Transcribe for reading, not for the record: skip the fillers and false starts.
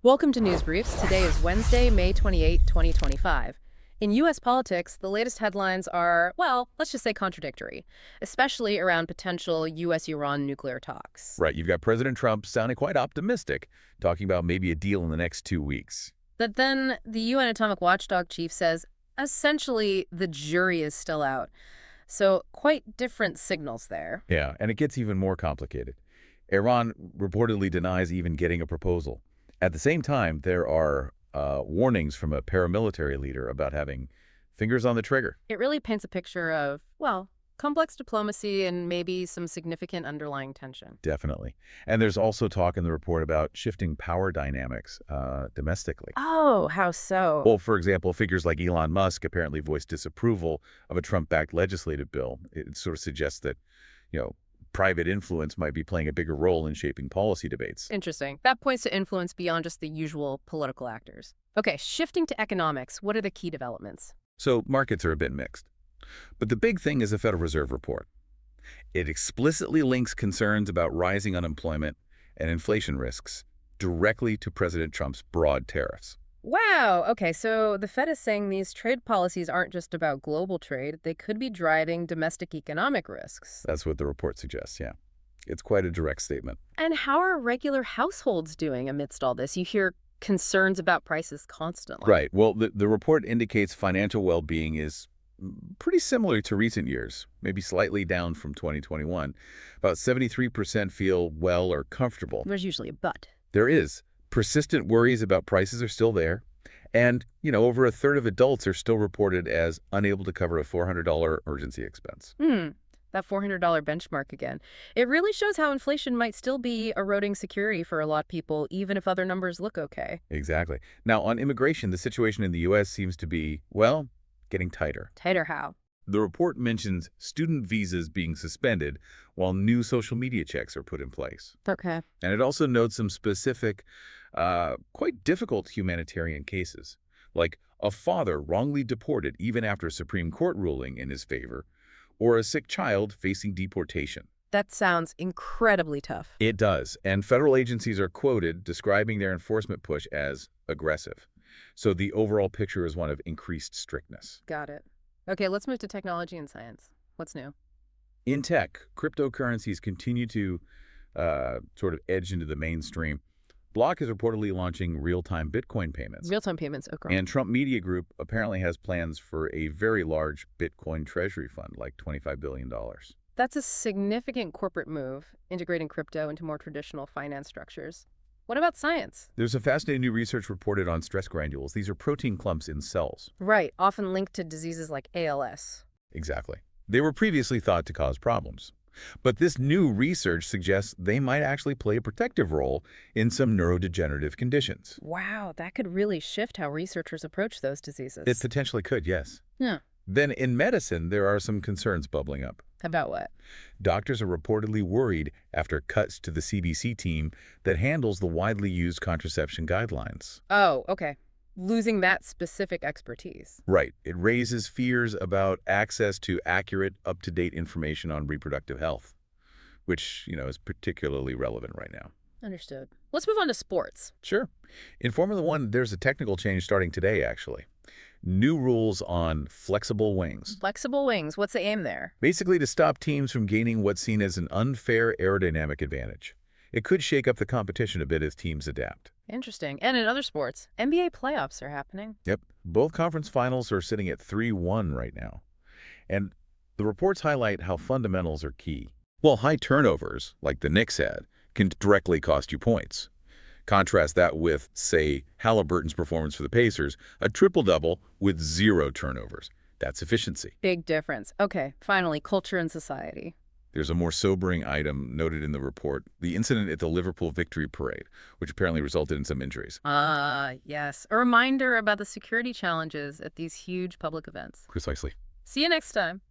Welcome to News Briefs. Today is Wednesday, May 28, 2025. In U.S. politics, the latest headlines are, well, let's just say contradictory, especially around potential U.S.-Iran nuclear talks. Right, you've got President Trump sounding quite optimistic, talking about maybe a deal in the next 2 weeks. But then the UN Atomic Watchdog chief says, essentially, the jury is still out. So quite different signals there. Yeah, and it gets even more complicated. Iran reportedly denies even getting a proposal. At the same time, there are warnings from a paramilitary leader about having fingers on the trigger. It really paints a picture of, well, complex diplomacy and maybe some significant underlying tension. Definitely. And there's also talk in the report about shifting power dynamics domestically. Oh, how so? Well, for example, figures like Elon Musk apparently voiced disapproval of a Trump-backed legislative bill. It sort of suggests that, private influence might be playing a bigger role in shaping policy debates. Interesting. That points to influence beyond just the usual political actors. Okay, shifting to economics, what are the key developments? So markets are a bit mixed. But the big thing is the Federal Reserve report. It explicitly links concerns about rising unemployment and inflation risks directly to President Trump's broad tariffs. Wow, okay, so the Fed is saying these trade policies aren't just about global trade, they could be driving domestic economic risks. That's what the report suggests, yeah. It's quite a direct statement. And how are regular households doing amidst all this? You hear concerns about prices constantly. Right. Well, the report indicates financial well-being is pretty similar to recent years, maybe slightly down from 2021. About 73% feel well or comfortable. There's usually a but. There is. Persistent worries about prices are still there. And, over a third of adults are still reported as unable to cover a $400 urgency expense. That $400 benchmark again. It really shows how inflation might still be eroding security for a lot of people, even if other numbers look okay. Exactly. Now, on immigration, the situation in the U.S. seems to be, well, getting tighter. Tighter how? The report mentions student visas being suspended while new social media checks are put in place. Okay. And it also notes some specific, quite difficult humanitarian cases, like a father wrongly deported even after a Supreme Court ruling in his favor, or a sick child facing deportation. That sounds incredibly tough. It does, and federal agencies are quoted describing their enforcement push as aggressive. So the overall picture is one of increased strictness. Got it. Okay, let's move to technology and science. What's new? In tech, cryptocurrencies continue to sort of edge into the mainstream. Block is reportedly launching real-time Bitcoin payments. Real-time payments, okay. And Trump Media Group apparently has plans for a very large Bitcoin treasury fund, like $25 billion. That's a significant corporate move, integrating crypto into more traditional finance structures. What about science? There's a fascinating new research reported on stress granules. These are protein clumps in cells. Right, often linked to diseases like ALS. Exactly. They were previously thought to cause problems. But this new research suggests they might actually play a protective role in some neurodegenerative conditions. Wow, that could really shift how researchers approach those diseases. It potentially could, yes. Yeah. Then in medicine, there are some concerns bubbling up. About what? Doctors are reportedly worried after cuts to the CDC team that handles the widely used contraception guidelines. Oh, okay. Losing that specific expertise. Right. It raises fears about access to accurate, up-to-date information on reproductive health, which, is particularly relevant right now. Understood. Let's move on to sports. Sure. In Formula One, there's a technical change starting today, actually. New rules on flexible wings. Flexible wings, what's the aim there? Basically to stop teams from gaining what's seen as an unfair aerodynamic advantage. It could shake up the competition a bit as teams adapt. Interesting. And in other sports, NBA playoffs are happening. Yep. Both conference finals are sitting at 3-1 right now. And the reports highlight how fundamentals are key. Well, high turnovers, like the Knicks had, can directly cost you points. Contrast that with, say, Halliburton's performance for the Pacers, a triple-double with 0 turnovers. That's efficiency. Big difference. Okay, finally, culture and society. There's a more sobering item noted in the report, the incident at the Liverpool Victory Parade, which apparently resulted in some injuries. Yes. A reminder about the security challenges at these huge public events. Precisely. See you next time.